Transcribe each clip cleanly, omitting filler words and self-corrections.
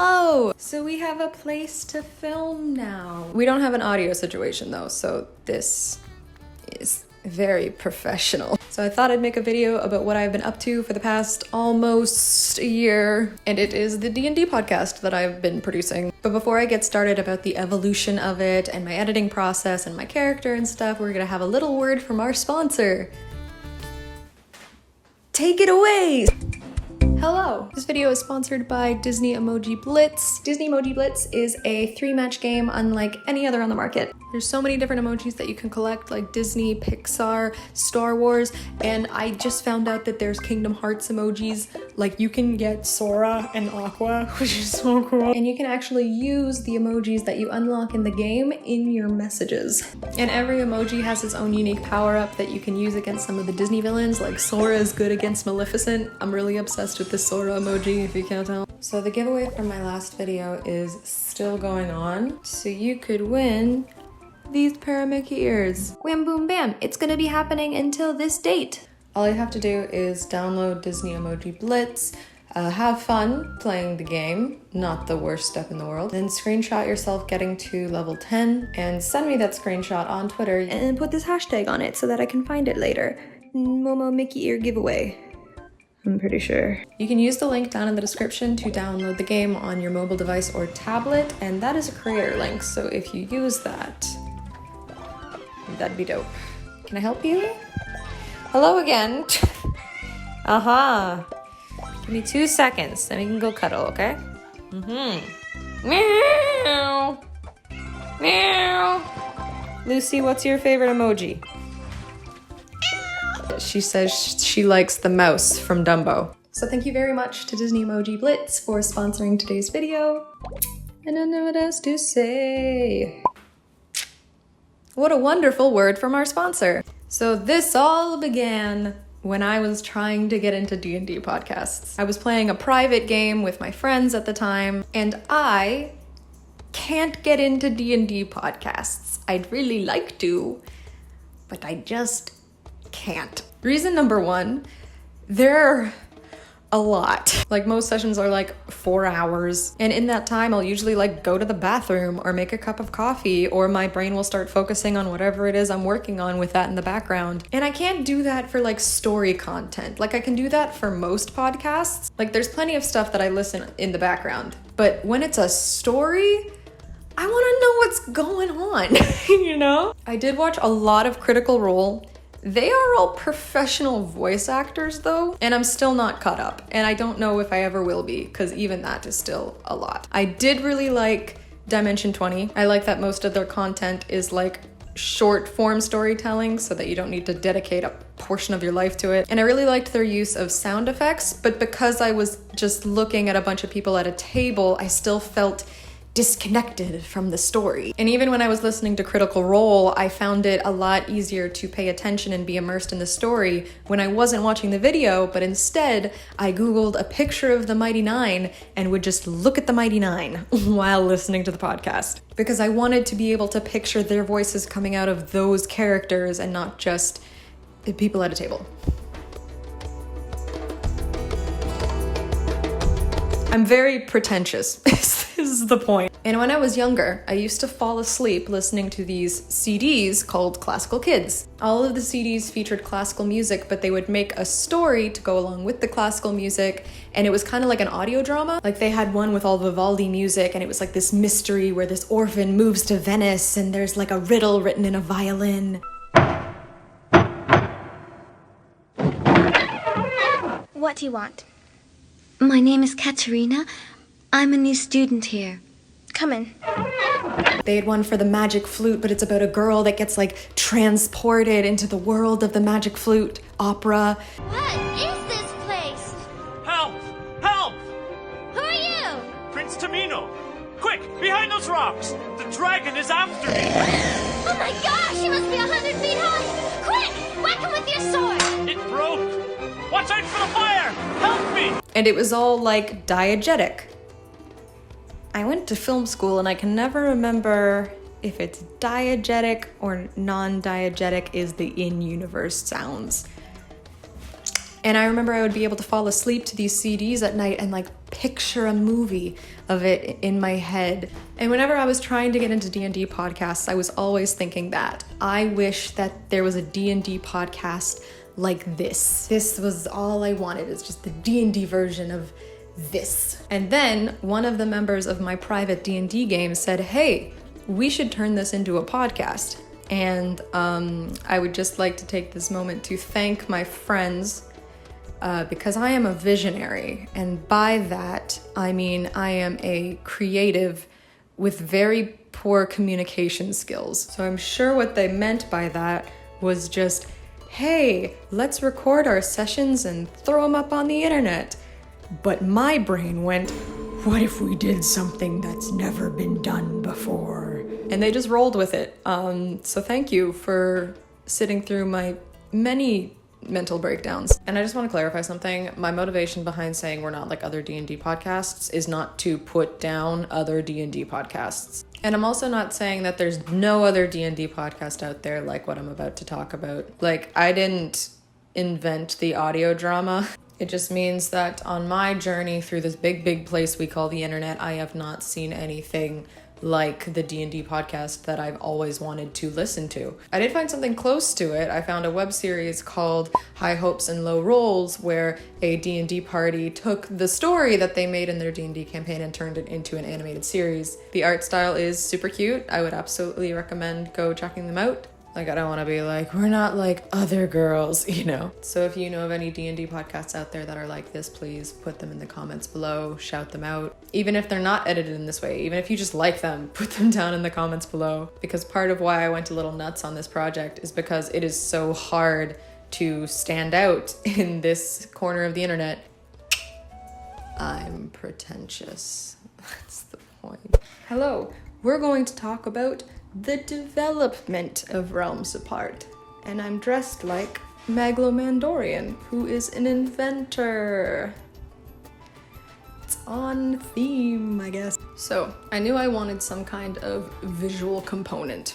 Hello! So we have a place to film now. We don't have an audio situation though, so this is very professional. So I thought I'd make a video about what I've been up to for the past almost a year, and it is the D&D podcast that I've been producing. But before I get started about the evolution of it and my editing process and my character and stuff, we're gonna have a little word from our sponsor. Take it away! Hello! This video is sponsored by Disney Emoji Blitz. Disney Emoji Blitz is a 3-match game unlike any other on the market. There's so many different emojis that you can collect, like Disney, Pixar, Star Wars, and I just found out that there's Kingdom Hearts emojis. Like, you can get Sora and Aqua, which is so cool. And you can actually use the emojis that you unlock in the game in your messages. And every emoji has its own unique power-up that you can use against some of the Disney villains, like Sora is good against Maleficent. I'm really obsessed with the Sora emoji, if you can't tell. So the giveaway from my last video is still going on, so you could win these pair of Mickey ears. Wham boom bam, it's gonna be happening until this date. All you have to do is download Disney Emoji Blitz, have fun playing the game, not the worst step in the world, then screenshot yourself getting to level 10 and send me that screenshot on Twitter and put this hashtag on it so that I can find it later. Momo Mickey ear giveaway. I'm pretty sure. You can use the link down in the description to download the game on your mobile device or tablet, and that is a creator link, so if you use that, that'd be dope. Can I help you? Hello again. Give me 2 seconds, then we can go cuddle, okay? Meow. Meow. Lucy, what's your favorite emoji? She says she likes the mouse from Dumbo. So thank you very much to Disney Emoji Blitz for sponsoring today's video. I don't know what else to say. What a wonderful word from our sponsor. So this all began when I was trying to get into D&D podcasts. I was playing a private game with my friends at the time, and I can't get into D&D podcasts. I'd really like to, but I just can't. Reason number one, they're a lot. Like, most sessions are like 4 hours, and in that time I'll usually like go to the bathroom or make a cup of coffee, or my brain will start focusing on whatever it is I'm working on with that in the background. And I can't do that for like story content. Like, I can do that for most podcasts. Like, there's plenty of stuff that I listen in the background, but when it's a story, I want to know what's going on. You know? I did watch a lot of Critical Role. They are all professional voice actors though, and I'm still not caught up, and I don't know if I ever will be, because even that is still a lot. I did really like Dimension 20. I like that most of their content is like short form storytelling so that you don't need to dedicate a portion of your life to it. And I really liked their use of sound effects, but because I was just looking at a bunch of people at a table, I still felt disconnected from the story. And even when I was listening to Critical Role, I found it a lot easier to pay attention and be immersed in the story when I wasn't watching the video, but instead I Googled a picture of the Mighty Nine and would just look at the Mighty Nine while listening to the podcast, because I wanted to be able to picture their voices coming out of those characters and not just people at a table. I'm very pretentious. This is the point. And when I was younger, I used to fall asleep listening to these CDs called Classical Kids. All of the CDs featured classical music, but they would make a story to go along with the classical music, and it was kind of like an audio drama. Like, they had one with all Vivaldi music, and it was like this mystery where this orphan moves to Venice, and there's like a riddle written in a violin. What do you want? My name is Katerina. I'm a new student here. Come in. They had one for the magic flute, but it's about a girl that gets like transported into the world of the magic flute opera. What is this place? Help! Help! Who are you? Prince Tamino! Quick, behind those rocks! The dragon is after me! Oh my gosh, he must be 100 feet high! Quick, whack him with your sword! It broke! Watch out for the fire! Help me! And it was all like diegetic. I went to film school and I can never remember if it's diegetic or non-diegetic is the in-universe sounds. And I remember I would be able to fall asleep to these CDs at night and like picture a movie of it in my head. And whenever I was trying to get into D&D podcasts, I was always thinking that I wish that there was a D&D podcast like this. This was all I wanted. It's just the D&D version of this. And then one of the members of my private D&D game said, hey, we should turn this into a podcast. And I would just like to take this moment to thank my friends because I am a visionary. And by that, I mean I am a creative with very poor communication skills. So I'm sure what they meant by that was just, hey, let's record our sessions and throw them up on the internet. But my brain went, what if we did something that's never been done before? And they just rolled with it. So thank you for sitting through my many mental breakdowns. And I just want to clarify something. My motivation behind saying we're not like other D&D podcasts is not to put down other D&D podcasts. And I'm also not saying that there's no other D&D podcast out there like what I'm about to talk about. Like, I didn't invent the audio drama. It just means that on my journey through this big place we call the internet, I have not seen anything like the D&D podcast that I've always wanted to listen to. I did find something close to it. I found a web series called High Hopes and Low Rolls, where a D&D party took the story that they made in their D&D campaign and turned it into an animated series. The art style is super cute. I would absolutely recommend go checking them out. Like, I don't want to be like, we're not like other girls, you know? So if you know of any D&D podcasts out there that are like this, please put them in the comments below, shout them out. Even if they're not edited in this way, even if you just like them, put them down in the comments below. Because part of why I went a little nuts on this project is because it is so hard to stand out in this corner of the internet. I'm pretentious. That's the point. Hello, we're going to talk about the development of Realms Apart, and I'm dressed like Megalomandorian, who is an inventor. It's on theme, I guess. So, I knew I wanted some kind of visual component.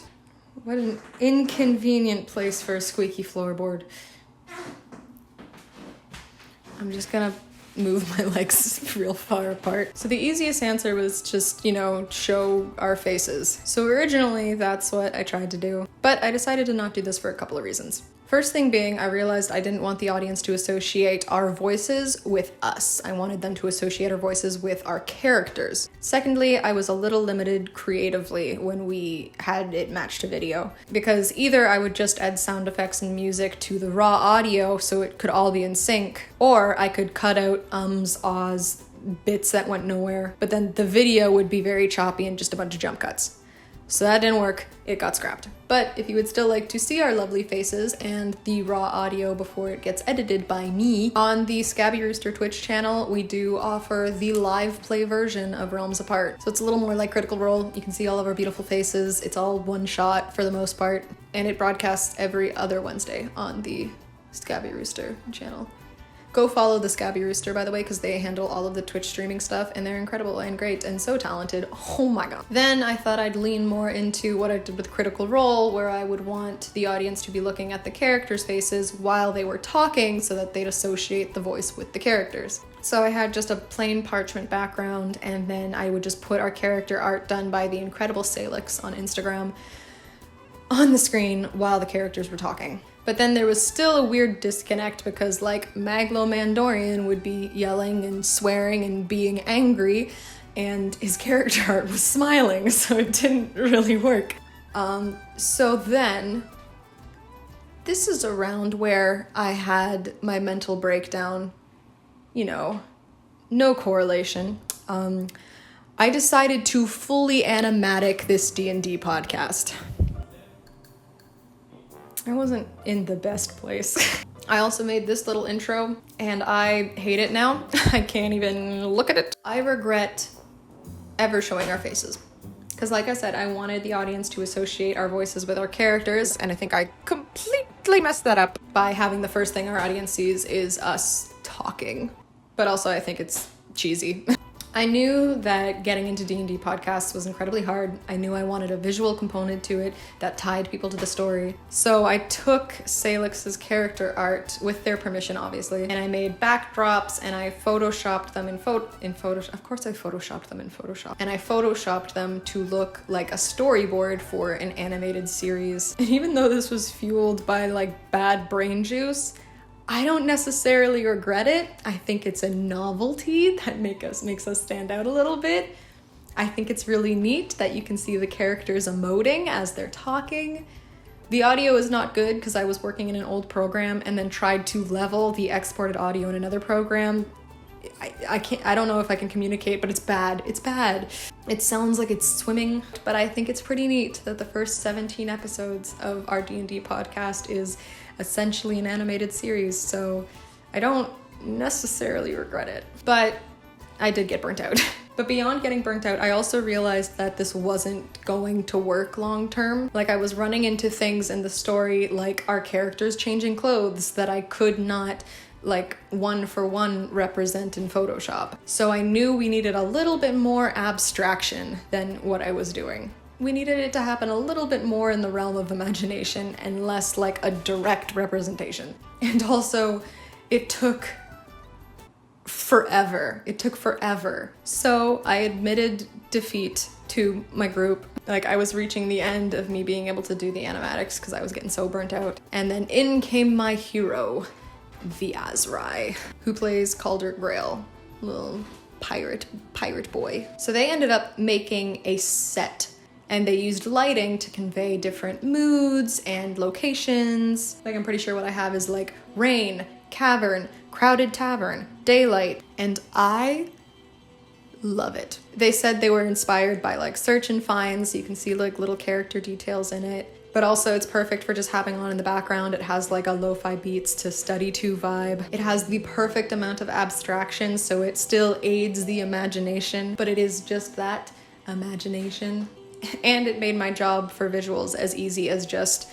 What an inconvenient place for a squeaky floorboard. I'm just gonna move my legs real far apart. So the easiest answer was just, show our faces. So originally that's what I tried to do, but I decided to not do this for a couple of reasons. First thing being, I realized I didn't want the audience to associate our voices with us. I wanted them to associate our voices with our characters. Secondly, I was a little limited creatively when we had it matched to video, because either I would just add sound effects and music to the raw audio so it could all be in sync, or I could cut out ums, ahs, bits that went nowhere, but then the video would be very choppy and just a bunch of jump cuts. So that didn't work, it got scrapped. But if you would still like to see our lovely faces and the raw audio before it gets edited by me, on the Scabby Rooster Twitch channel, we do offer the live play version of Realms Apart. So it's a little more like Critical Role. You can see all of our beautiful faces. It's all one shot for the most part. And it broadcasts every other Wednesday on the Scabby Rooster channel. Go follow the Scabby Rooster, by the way, because they handle all of the Twitch streaming stuff, and they're incredible and great and so talented. Oh my god. Then I thought I'd lean more into what I did with Critical Role, where I would want the audience to be looking at the characters' faces while they were talking so that they'd associate the voice with the characters. So I had just a plain parchment background, and then I would just put our character art done by the incredible Salix on Instagram on the screen while the characters were talking. But then there was still a weird disconnect because, like, Megalomandorian would be yelling and swearing and being angry, and his character art was smiling, so it didn't really work. So then, this is around where I had my mental breakdown, no correlation. I decided to fully animatic this D&D podcast. I wasn't in the best place. I also made this little intro, and I hate it now. I can't even look at it. I regret ever showing our faces. Because like I said, I wanted the audience to associate our voices with our characters, and I think I completely messed that up by having the first thing our audience sees is us talking. But also I think it's cheesy. I knew that getting into D&D podcasts was incredibly hard. I knew I wanted a visual component to it that tied people to the story. So I took Salix's character art, with their permission obviously, and I made backdrops and I photoshopped them in Photoshop. Of course I photoshopped them in Photoshop. And I photoshopped them to look like a storyboard for an animated series. And even though this was fueled by like bad brain juice, I don't necessarily regret it. I think it's a novelty that makes us stand out a little bit. I think it's really neat that you can see the characters emoting as they're talking. The audio is not good because I was working in an old program and then tried to level the exported audio in another program. I don't know if I can communicate, but it's bad. It's bad. It sounds like it's swimming, but I think it's pretty neat that the first 17 episodes of our D&D podcast is essentially an animated series, so I don't necessarily regret it. But I did get burnt out. But beyond getting burnt out, I also realized that this wasn't going to work long term. Like, I was running into things in the story, like our characters changing clothes, that I could not like one for one represent in Photoshop. So I knew we needed a little bit more abstraction than what I was doing. We needed it to happen a little bit more in the realm of imagination and less like a direct representation. And also, it took forever. So I admitted defeat to my group. Like, I was reaching the end of me being able to do the animatics because I was getting so burnt out. And then in came my hero, the Azrai, who plays Calder Grail, little pirate boy. So they ended up making a set, and they used lighting to convey different moods and locations. Like, I'm pretty sure what I have is like rain, cavern, crowded tavern, daylight, and I love it. They said they were inspired by like search and find, so you can see like little character details in it. But also it's perfect for just having on in the background. It has like a lo-fi beats to study to vibe. It has the perfect amount of abstraction, so it still aids the imagination, but it is just that, imagination. And it made my job for visuals as easy as just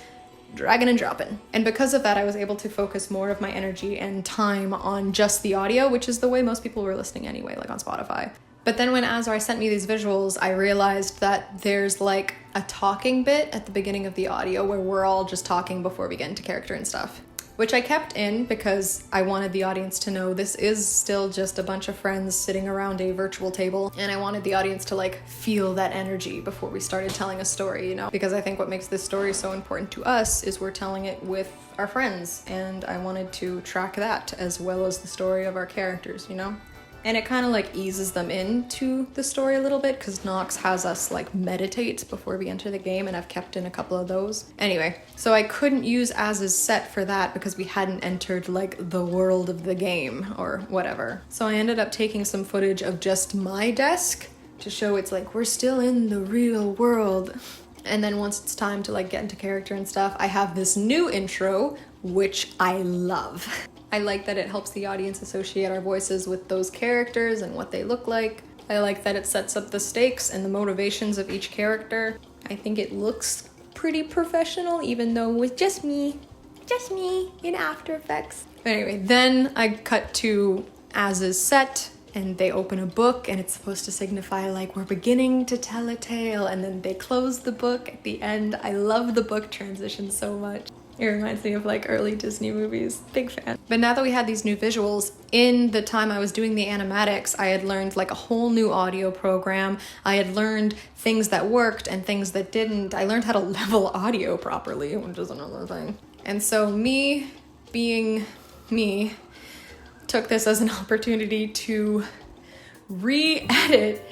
dragging and dropping. And because of that, I was able to focus more of my energy and time on just the audio, which is the way most people were listening anyway, like on Spotify. But then when Azrai sent me these visuals, I realized that there's like a talking bit at the beginning of the audio where we're all just talking before we get into character and stuff, which I kept in because I wanted the audience to know this is still just a bunch of friends sitting around a virtual table, and I wanted the audience to like feel that energy before we started telling a story, you know, because I think what makes this story so important to us is we're telling it with our friends, and I wanted to track that as well as the story of our characters, you know? And it kind of like eases them into the story a little bit because Nox has us like meditate before we enter the game, and I've kept in a couple of those. Anyway, so I couldn't use Az's set for that because we hadn't entered like the world of the game or whatever. So I ended up taking some footage of just my desk to show it's like we're still in the real world. And then once it's time to like get into character and stuff, I have this new intro, which I love. I like that it helps the audience associate our voices with those characters and what they look like. I like that it sets up the stakes and the motivations of each character. I think it looks pretty professional, even though with just me in After Effects. But anyway, then I cut to Az's set, and they open a book, and it's supposed to signify like we're beginning to tell a tale, and then they close the book at the end. I love the book transition so much. It reminds me of like early Disney movies. Big fan. But now that we had these new visuals, in the time I was doing the animatics, I had learned like a whole new audio program. I had learned things that worked and things that didn't. I learned how to level audio properly, which is another thing. And so me being me took this as an opportunity to re-edit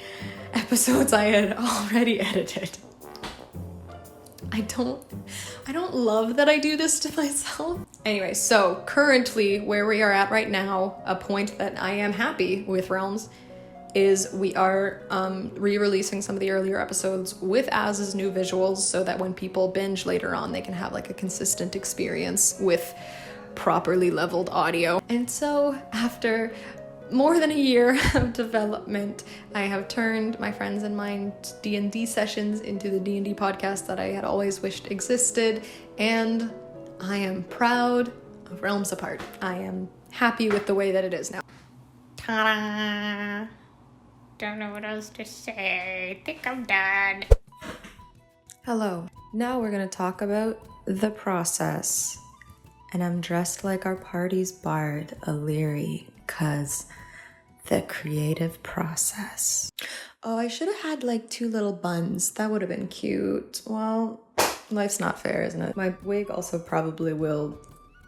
episodes I had already edited. I don't love that I do this to myself. Anyway, so currently where we are at right now, a point that I am happy with Realms, is we are re-releasing some of the earlier episodes with Az's new visuals so that when people binge later on, they can have like a consistent experience with properly leveled audio. And so after more than a year of development, I have turned my friends and mine D&D sessions into the D&D podcast that I had always wished existed, and I am proud of Realms Apart. I am happy with the way that it is now. Ta-da! don't know what else to say. I think I'm done. Hello. Now we're gonna talk about the process. And I'm dressed like our party's bard, Illyri, cause the creative process. Oh, I should have had like 2 little buns. That would have been cute. Well, life's not fair, isn't it? My wig also probably will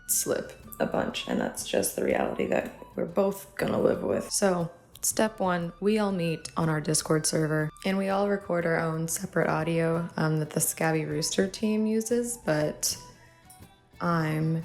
slip a bunch, and that's just the reality that we're both gonna live with. So, step 1, we all meet on our Discord server, and we all record our own separate audio that the Scabby Rooster team uses, but I'm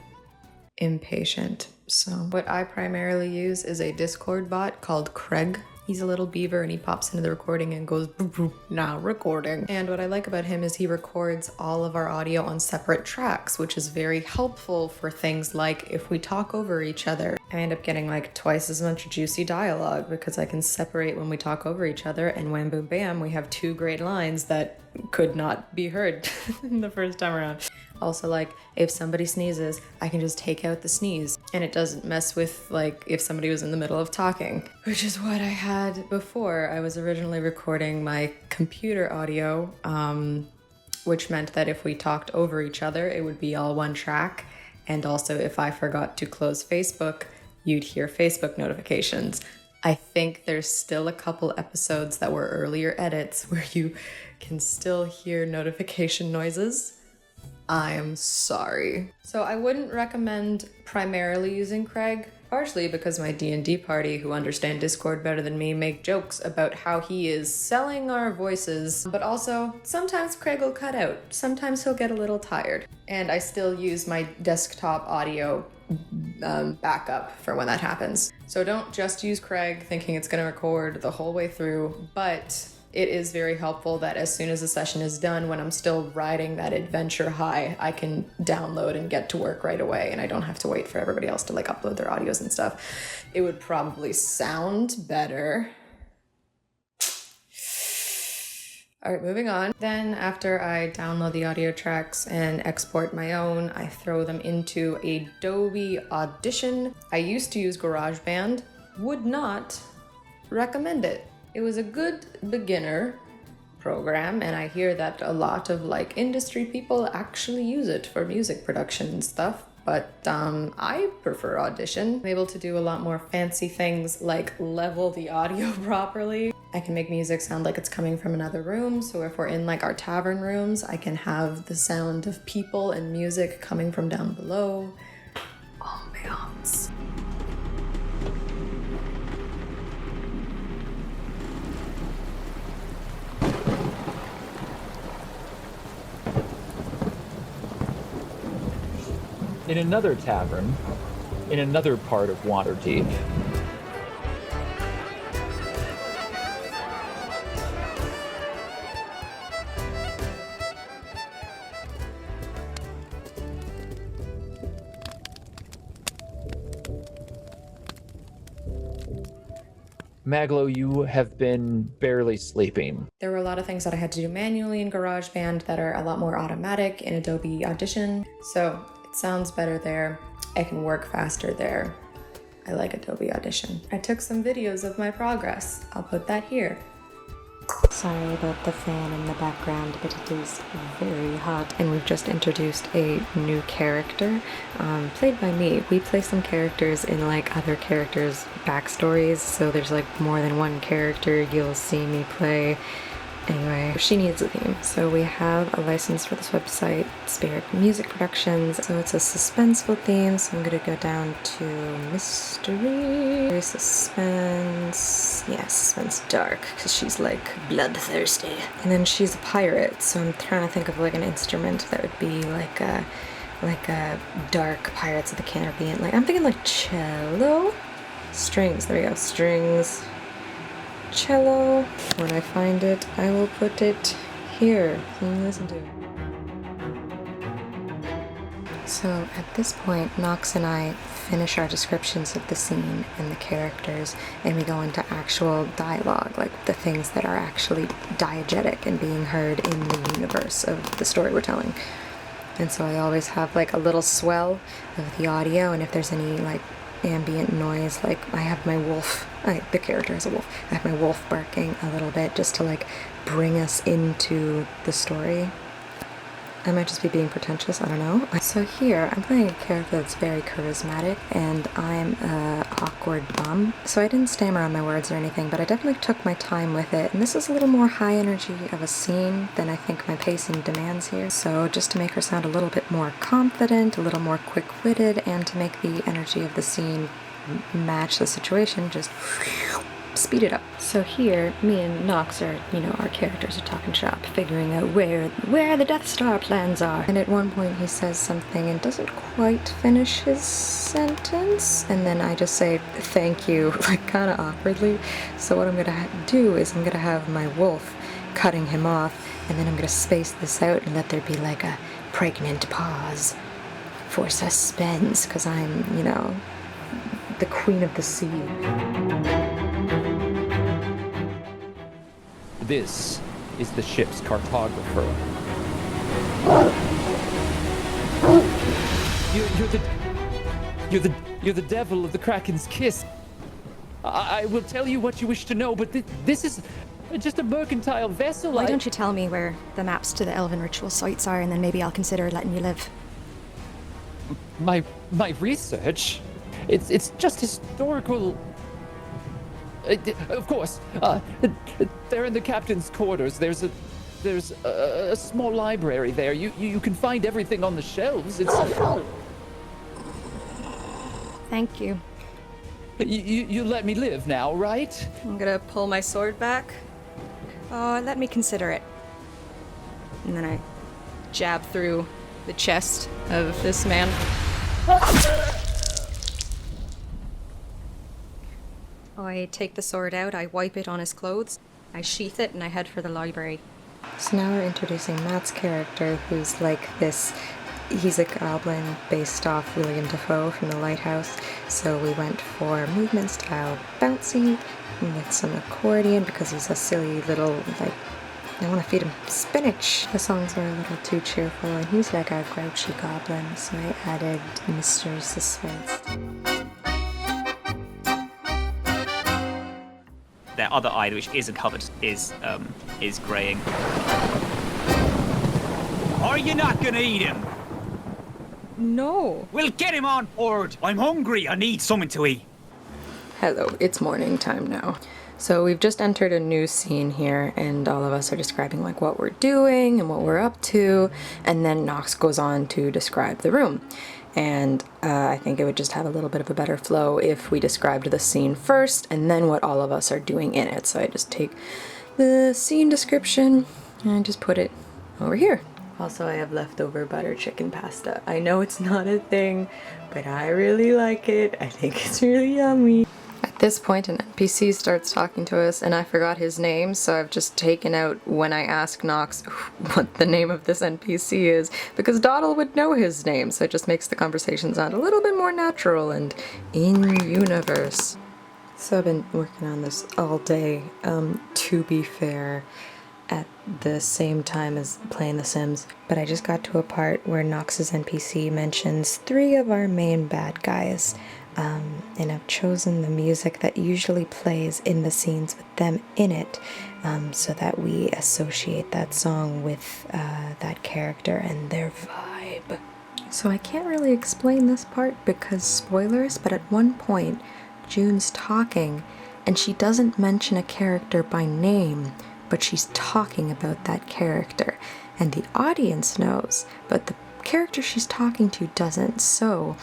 impatient. So what I primarily use is a Discord bot called Craig. He's a little beaver and he pops into the recording and goes, boop, boop, now recording. And what I like about him is he records all of our audio on separate tracks, which is very helpful for things like if we talk over each other. I end up getting like twice as much juicy dialogue because I can separate when we talk over each other, and wham boom bam, we have 2 great lines that could not be heard the first time around. Also, like, if somebody sneezes, I can just take out the sneeze, and it doesn't mess with, like, if somebody was in the middle of talking, which is what I had before. I was originally recording my computer audio, which meant that if we talked over each other, it would be all one track, and also if I forgot to close Facebook, you'd hear Facebook notifications. I think there's still a couple episodes that were earlier edits where you can still hear notification noises. I'm sorry. So I wouldn't recommend primarily using Craig, partially because my D&D party, who understand Discord better than me, make jokes about how he is selling our voices, but also sometimes Craig will cut out. Sometimes he'll get a little tired. And I still use my desktop audio backup for when that happens. So don't just use Craig thinking it's gonna record the whole way through, but it is very helpful that as soon as the session is done, when I'm still riding that adventure high, I can download and get to work right away, and I don't have to wait for everybody else to like upload their audios and stuff. It would probably sound better. All right, moving on. Then after I download the audio tracks and export my own, I throw them into Adobe Audition. I used to use GarageBand, would not recommend it. It was a good beginner program, and I hear that a lot of like industry people actually use it for music production and stuff, but I prefer Audition. I'm able to do a lot more fancy things like level the audio properly. I can make music sound like it's coming from another room, so if we're in like our tavern rooms, I can have the sound of people and music coming from down below. Ambiance. In another tavern, in another part of Waterdeep. Maglo, you have been barely sleeping. There were a lot of things that I had to do manually in GarageBand that are a lot more automatic in Adobe Audition, so it sounds better there. I can work faster there. I like Adobe Audition. I took some videos of my progress. I'll put that here. Sorry about the fan in the background, but it is very hot. And we've just introduced a new character, played by me. We play some characters in like other characters' backstories, so there's like more than one character you'll see me play. Anyway, she needs a theme. So we have a license for this website, Spirit Music Productions. So it's a suspenseful theme, so I'm gonna go down to mystery, suspense, yeah, suspense dark, because she's like bloodthirsty. And then she's a pirate, so I'm trying to think of like an instrument that would be like a dark Pirates of the Caribbean. Like I'm thinking like cello? Strings, there we go, strings. Cello. When I find it, I will put it here. Listen to it. So at this point, Nox and I finish our descriptions of the scene and the characters, and we go into actual dialogue, like the things that are actually diegetic and being heard in the universe of the story we're telling. And so I always have like a little swell of the audio, and if there's any like ambient noise, like I have my wolf, the character is a wolf, I have my wolf barking a little bit just to like bring us into the story. I might just be being pretentious, I don't know. So here, I'm playing a character that's very charismatic, and I'm a awkward bum. So I didn't stammer on my words or anything, but I definitely took my time with it. And this is a little more high energy of a scene than I think my pacing demands here. So just to make her sound a little bit more confident, a little more quick-witted, and to make the energy of the scene match the situation, just speed it up. So here, me and Nox are, our characters are talking shop, figuring out where the Death Star plans are. And at one point he says something and doesn't quite finish his sentence, and then I just say, thank you, like kind of awkwardly. So what I'm gonna do is I'm gonna have my wolf cutting him off, and then I'm gonna space this out and let there be like a pregnant pause for suspense, because I'm, the queen of the sea. This is the ship's cartographer. You're the devil of the Kraken's kiss. I will tell you what you wish to know, but this is just a mercantile vessel. Why don't you tell me where the maps to the elven ritual sites are, and then maybe I'll consider letting you live. My research? It's just historical. Of course, they're in the captain's quarters. There's a small library there. You can find everything on the shelves. It's. Thank you. You let me live now, right? I'm gonna pull my sword back. Oh, let me consider it. And then I jab through the chest of this man. I take the sword out, I wipe it on his clothes, I sheath it, and I head for the library. So now we're introducing Matt's character, who's like this, he's a goblin based off William Dafoe from The Lighthouse. So we went for movement style bouncy with some accordion because he's a silly little, like, I want to feed him spinach. The songs are a little too cheerful, and he's like a grouchy goblin, so I added Mr. Suspense. Their other eye, which isn't covered, is graying. Are you not gonna eat him? No! Well, get him on board. I'm hungry. I need something to eat. Hello, it's morning time now. So we've just entered a new scene here, and all of us are describing like what we're doing and what we're up to, and then Nox goes on to describe the room. And I think it would just have a little bit of a better flow if we described the scene first and then what all of us are doing in it. So I just take the scene description and I just put it over here. Also, I have leftover butter chicken pasta. I know it's not a thing, but I really like it. I think it's really yummy. At this point, an NPC starts talking to us, and I forgot his name, so I've just taken out when I ask Nox what the name of this NPC is, because Doddle would know his name, so it just makes the conversation sound a little bit more natural and in-universe. So I've been working on this all day, to be fair, at the same time as playing The Sims, but I just got to a part where Nox's NPC mentions 3 of our main bad guys. And I've chosen the music that usually plays in the scenes with them in it, so that we associate that song with that character and their vibe. So I can't really explain this part because spoilers, but at one point June's talking and she doesn't mention a character by name, but she's talking about that character, and the audience knows, but the character she's talking to doesn't. So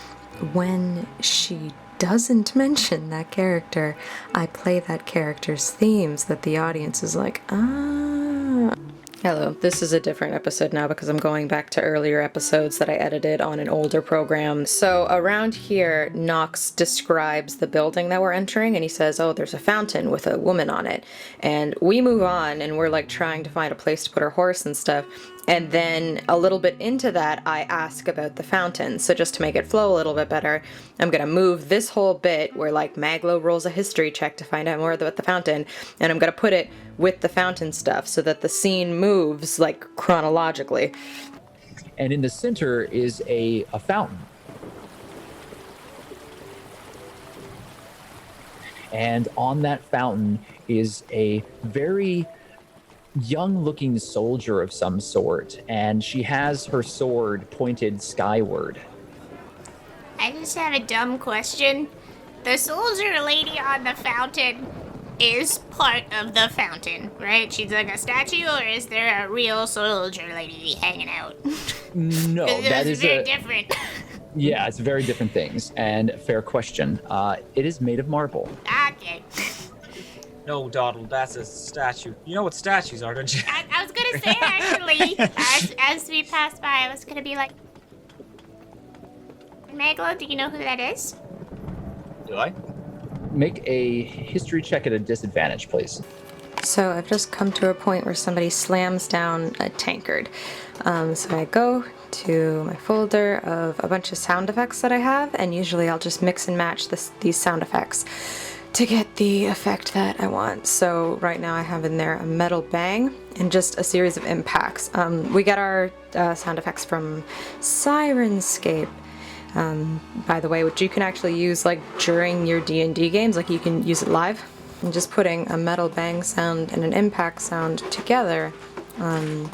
when she doesn't mention that character, I play that character's themes that the audience is like, ah. Hello, this is a different episode now because I'm going back to earlier episodes that I edited on an older program. So around here, Nox describes the building that we're entering, and he says, oh, there's a fountain with a woman on it. And we move on, and we're like trying to find a place to put our horse and stuff. And then a little bit into that, I ask about the fountain. So just to make it flow a little bit better, I'm gonna move this whole bit where like Maglo rolls a history check to find out more about the fountain, and I'm gonna put it with the fountain stuff so that the scene moves like chronologically. And in the center is a fountain. And on that fountain is a very young-looking soldier of some sort, and she has her sword pointed skyward. I just have a dumb question. The soldier lady on the fountain is part of the fountain, right? She's like a statue, or is there a real soldier lady hanging out? No, that is very different. Yeah, it's very different things. And fair question. It is made of marble. Okay. No, Doddle, that's a statue. You know what statues are, don't you? I was gonna say, actually, as we passed by, I was gonna be like, Magla, do you know who that is? Do I? Make a history check at a disadvantage, please. So I've just come to a point where somebody slams down a tankard. So I go to my folder of a bunch of sound effects that I have, and usually I'll just mix and match these sound effects to get the effect that I want. So right now I have in there a metal bang and just a series of impacts. We get our sound effects from Sirenscape, by the way, which you can actually use like during your D&D games, like you can use it live. And just putting a metal bang sound and an impact sound together, and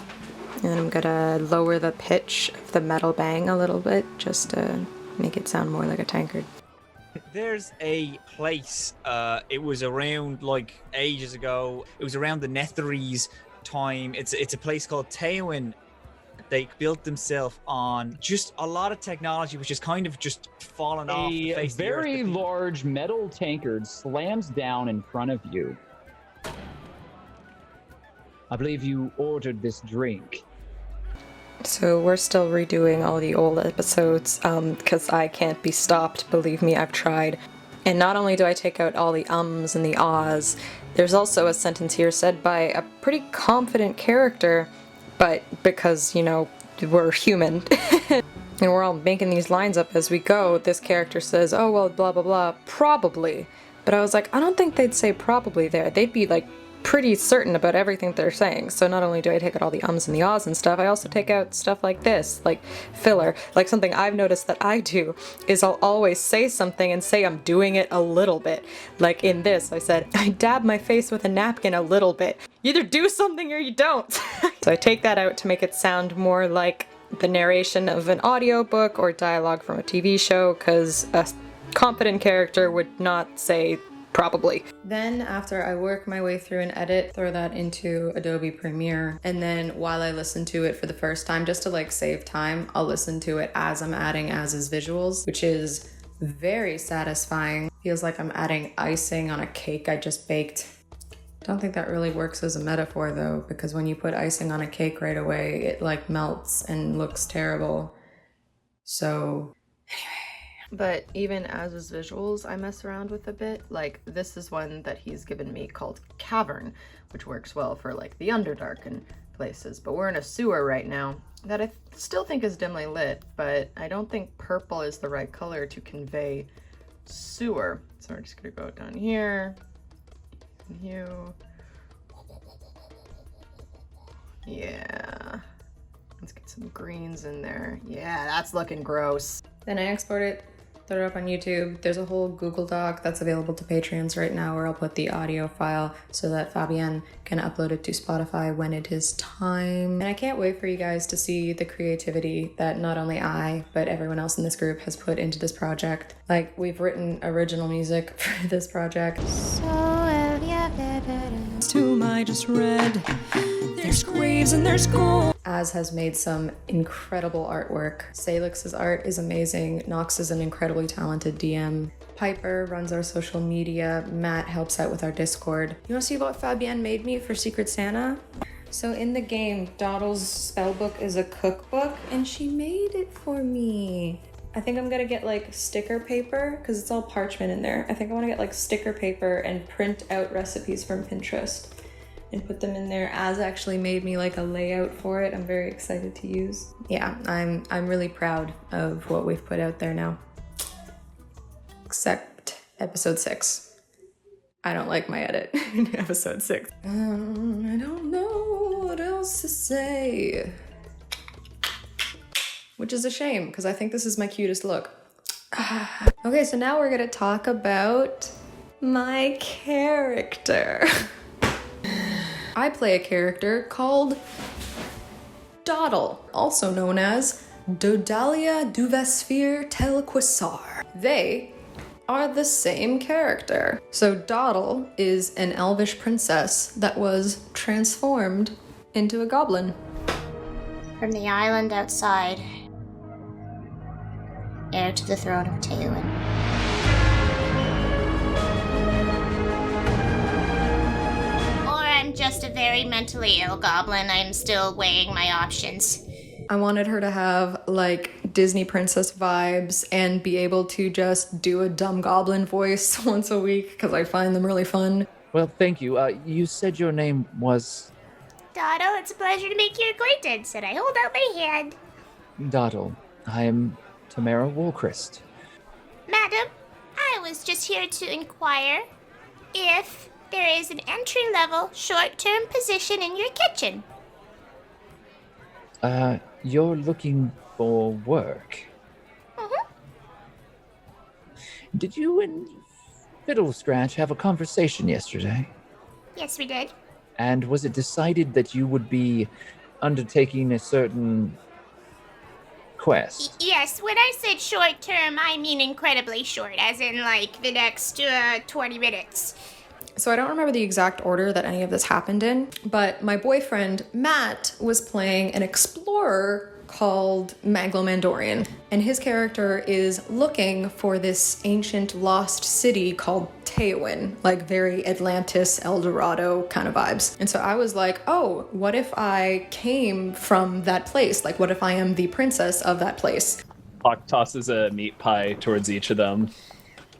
then I'm gonna lower the pitch of the metal bang a little bit just to make it sound more like a tankard. There's a place, it was around like ages ago. It was around the Netherese time. It's a place called Teowin. They built themselves on just a lot of technology, which is kind of just fallen off the face of the earth. A very large metal tankard slams down in front of you. I believe you ordered this drink. So we're still redoing all the old episodes, because I can't be stopped, believe me, I've tried. And not only do I take out all the ums and the ahs, there's also a sentence here said by a pretty confident character, but because, you know, we're human, and we're all making these lines up as we go, this character says, oh, well, blah, blah, blah, probably. But I was like, I don't think they'd say probably there. They'd be, like, pretty certain about everything they're saying. So not only do I take out all the ums and the ahs and stuff, I also take out stuff like this, like filler. Like something I've noticed that I do is I'll always say something and say I'm doing it a little bit. Like in this, I said, I dab my face with a napkin a little bit. You either do something or you don't. So I take that out to make it sound more like the narration of an audiobook or dialogue from a TV show, because a competent character would not say probably. Then after I work my way through and edit, throw that into Adobe Premiere, and then while I listen to it for the first time, just to like save time, I'll listen to it as I'm adding as is visuals, which is very satisfying. Feels like I'm adding icing on a cake I just baked. Don't think that really works as a metaphor though, because when you put icing on a cake right away, it like melts and looks terrible. So but even as his visuals, I mess around with a bit. Like, this is one that he's given me called Cavern, which works well for, like, the Underdark and places. But we're in a sewer right now that I still think is dimly lit, but I don't think purple is the right color to convey sewer. So we're just gonna go down here. You. Yeah. Let's get some greens in there. Yeah, that's looking gross. Then I export it, throw it up on YouTube. There's a whole Google Doc that's available to Patreons right now where I'll put the audio file so that Fabienne can upload it to Spotify when it is time. And I can't wait for you guys to see the creativity that not only I, but everyone else in this group has put into this project. Like, we've written original music for this project. So have you ever whom I just read? There's graves and there's gold. Az has made some incredible artwork. Salix's art is amazing. Nox is an incredibly talented DM. Piper runs our social media. Matt helps out with our Discord. You wanna see what Fabienne made me for Secret Santa? So in the game, Doddle's spellbook is a cookbook, and she made it for me. I think I'm gonna get like sticker paper, because it's all parchment in there. I think I wanna get like sticker paper and print out recipes from Pinterest and put them in there. Az actually made me like a layout for it. I'm very excited to use. Yeah, I'm really proud of what we've put out there now. Except episode 6. I don't like my edit in episode 6. I don't know what else to say. Which is a shame, because I think this is my cutest look. Okay, so now we're gonna talk about my character. I play a character called Dawdle, also known as Dodalia Duvasfir Telquissar. They are the same character. So Dawdle is an elvish princess that was transformed into a goblin. From the island outside, heir to the throne of Taylor. Or I'm just a very mentally ill goblin. I'm still weighing my options. I wanted her to have like Disney princess vibes and be able to just do a dumb goblin voice once a week because I find them really fun. Well, thank you. You said your name was Dawdle, it's a pleasure to make your acquaintance, and I hold out my hand. Dawdle. I am Tamara Woolchrist. Madam, I was just here to inquire if there is an entry-level, short-term position in your kitchen. You're looking for work. Mm-hmm. Did you and Fiddle Scratch have a conversation yesterday? Yes, we did. And was it decided that you would be undertaking a certain quest? Yes, when I said short-term, I mean incredibly short, as in, like, the next 20 minutes. So I don't remember the exact order that any of this happened in, but my boyfriend, Matt, was playing an explorer called Maglomandorian, and his character is looking for this ancient lost city called Teowin, like very Atlantis, El Dorado kind of vibes. And so I was like, oh, what if I came from that place? Like, what if I am the princess of that place? Hawk tosses a meat pie towards each of them.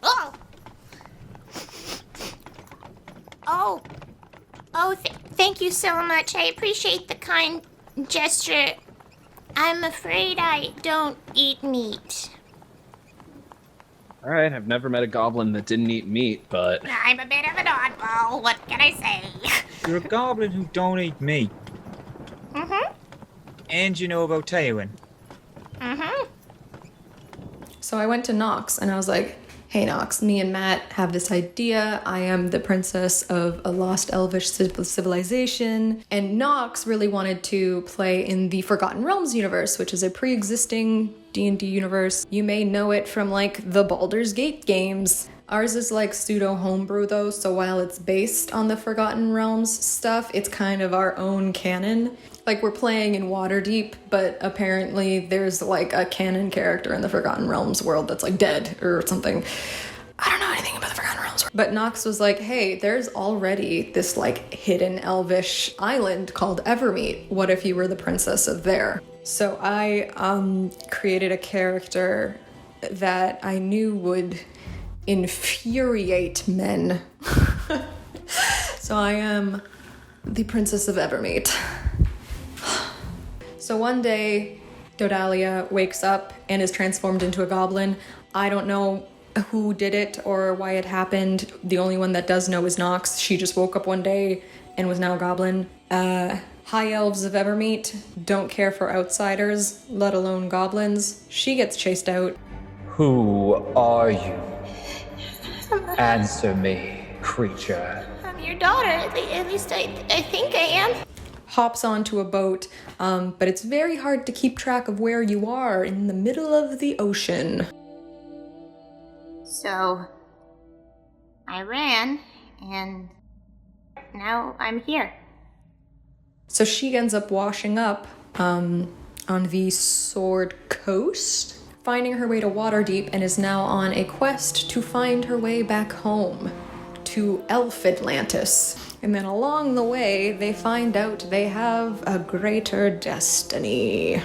Oh! Thank you so much. I appreciate the kind gesture. I'm afraid I don't eat meat. All right, I've never met a goblin that didn't eat meat, but... I'm a bit of an oddball. What can I say? You're a goblin who don't eat meat. Mm-hmm. And you know about Taywin. Mm-hmm. So I went to Nox and I was like, hey Nox, me and Matt have this idea. I am the princess of a lost elvish civilization. And Nox really wanted to play in the Forgotten Realms universe, which is a pre-existing D&D universe. You may know it from like the Baldur's Gate games. Ours is like pseudo homebrew though, so while it's based on the Forgotten Realms stuff, it's kind of our own canon. Like we're playing in Waterdeep, but apparently there's like a canon character in the Forgotten Realms world that's like dead or something. I don't know anything about the Forgotten Realms world. But Nox was like, hey, there's already this like hidden elvish island called Evermeet. What if you were the princess of there? So I created a character that I knew would infuriate men. So I am the princess of Evermeet. So one day, Dodalia wakes up and is transformed into a goblin. I don't know who did it or why it happened. The only one that does know is Nox. She just woke up one day and was now a goblin. High elves of Evermeet don't care for outsiders, let alone goblins. She gets chased out. Who are you? Answer me, creature. I'm your daughter. At least I think I am. Hops onto a boat, but it's very hard to keep track of where you are in the middle of the ocean. So, I ran, and now I'm here. So she ends up washing up on the Sword Coast, finding her way to Waterdeep, and is now on a quest to find her way back home to Elf Atlantis. And then along the way, they find out they have a greater destiny.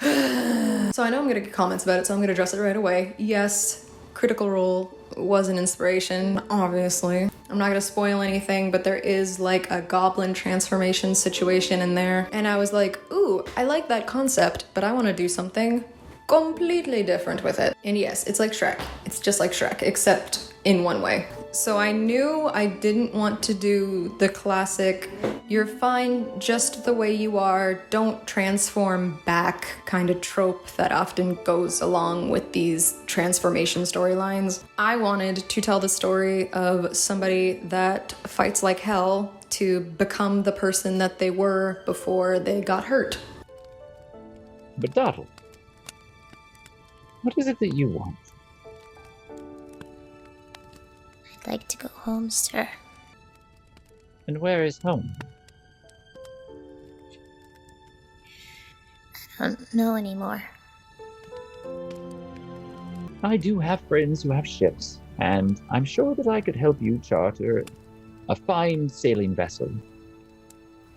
So I know I'm gonna get comments about it, so I'm gonna address it right away. Yes, Critical Role was an inspiration, obviously. I'm not gonna spoil anything, but there is like a goblin transformation situation in there. And I was like, ooh, I like that concept, but I wanna do something completely different with it. And yes, it's like Shrek. It's just like Shrek, except in one way. So I knew I didn't want to do the classic, you're fine just the way you are, don't transform back kind of trope that often goes along with these transformation storylines. I wanted to tell the story of somebody that fights like hell to become the person that they were before they got hurt. But Dottle, what is it that you want? I'd like to go home, sir. And where is home? I don't know anymore. I do have friends who have ships, and I'm sure that I could help you charter a fine sailing vessel.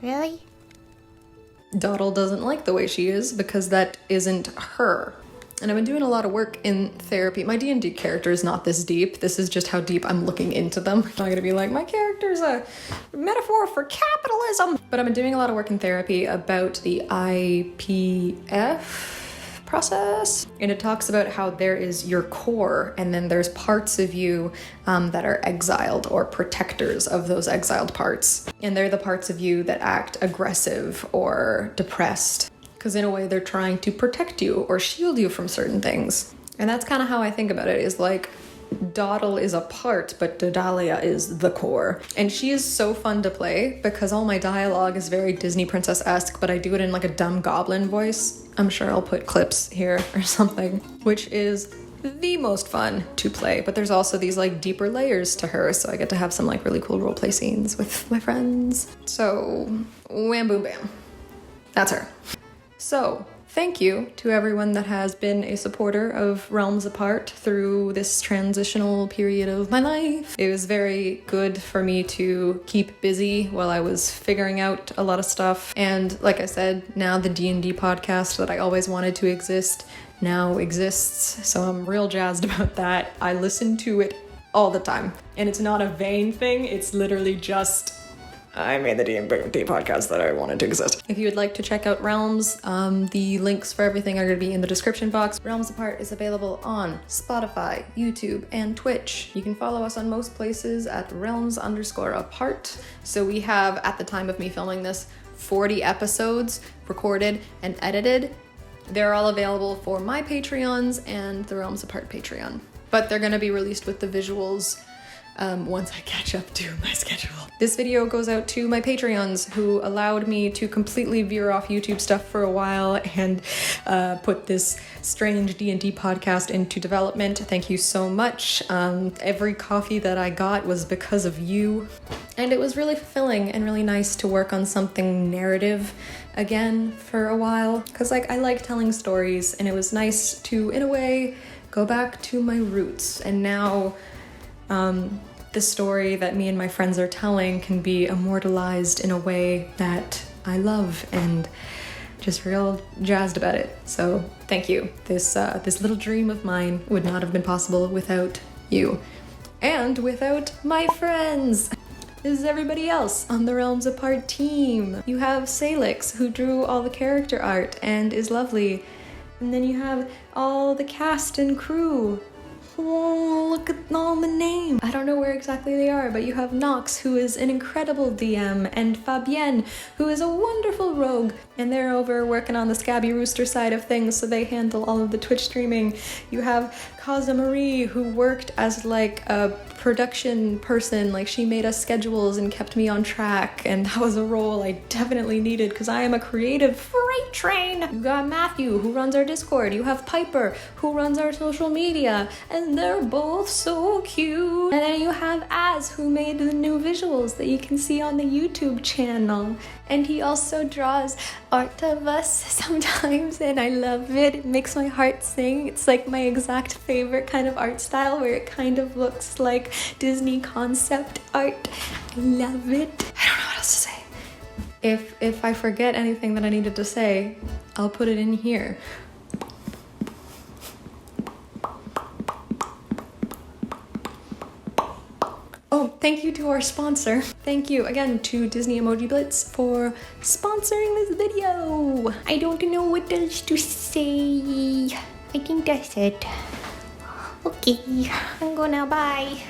Really? Dottle doesn't like the way she is because that isn't her. And I've been doing a lot of work in therapy. My D&D character is not this deep. This is just how deep I'm looking into them. I'm not gonna be like, my character's a metaphor for capitalism. But I've been doing a lot of work in therapy about the IPF process. And it talks about how there is your core, and then there's parts of you that are exiled or protectors of those exiled parts. And they're the parts of you that act aggressive or depressed. Because in a way, they're trying to protect you or shield you from certain things. And that's kind of how I think about it, is like, Dottle is a part, but Dodalia is the core. And she is so fun to play because all my dialogue is very Disney princess-esque, but I do it in like a dumb goblin voice. I'm sure I'll put clips here or something, which is the most fun to play. But there's also these like deeper layers to her, so I get to have some like really cool roleplay scenes with my friends. So, wham boom bam. That's her. So, thank you to everyone that has been a supporter of Realms Apart through this transitional period of my life. It was very good for me to keep busy while I was figuring out a lot of stuff. And like I said, now the D&D podcast that I always wanted to exist now exists. So I'm real jazzed about that. I listen to it all the time. And it's not a vain thing, it's literally just I made the D&D podcast that I wanted to exist. If you would like to check out Realms, the links for everything are going to be in the description box. Realms Apart is available on Spotify, YouTube, and Twitch. You can follow us on most places at realms_apart. So we have, at the time of me filming this, 40 episodes recorded and edited. They're all available for my Patreons and the Realms Apart Patreon. But they're going to be released with the visuals once I catch up to my schedule. This video goes out to my Patreons who allowed me to completely veer off YouTube stuff for a while and put this strange D&D podcast into development. Thank you so much. Every coffee that I got was because of you. And it was really fulfilling and really nice to work on something narrative again for a while. Because like I like telling stories, and it was nice to, in a way, go back to my roots. And now the story that me and my friends are telling can be immortalized in a way that I love, and just real jazzed about it. So thank you. This little dream of mine would not have been possible without you and without my friends. This is everybody else on the Realms Apart team. You have Salix, who drew all the character art and is lovely. And then you have all the cast and crew. Oh, look at all the names. I don't know where exactly they are, but you have Nox, who is an incredible DM, and Fabienne, who is a wonderful rogue, and they're over working on the Scabby Rooster side of things, so they handle all of the Twitch streaming. You have Kaza Marie, who worked as like a production person, like she made us schedules and kept me on track, and that was a role I definitely needed because I am a creative freight train. You got Matthew, who runs our Discord. You have Piper, who runs our social media, and they're both so cute. And then you have Az, who made the new visuals that you can see on the YouTube channel. And he also draws art of us sometimes, and I love it. It makes my heart sing. It's like my exact favorite kind of art style, where it kind of looks like Disney concept art. I love it. I don't know what else to say. If I forget anything that I needed to say, I'll put it in here. Oh, thank you to our sponsor. Thank you again to Disney Emoji Blitz for sponsoring this video. I don't know what else to say. I think that's it. Okay, I'm going now. Bye.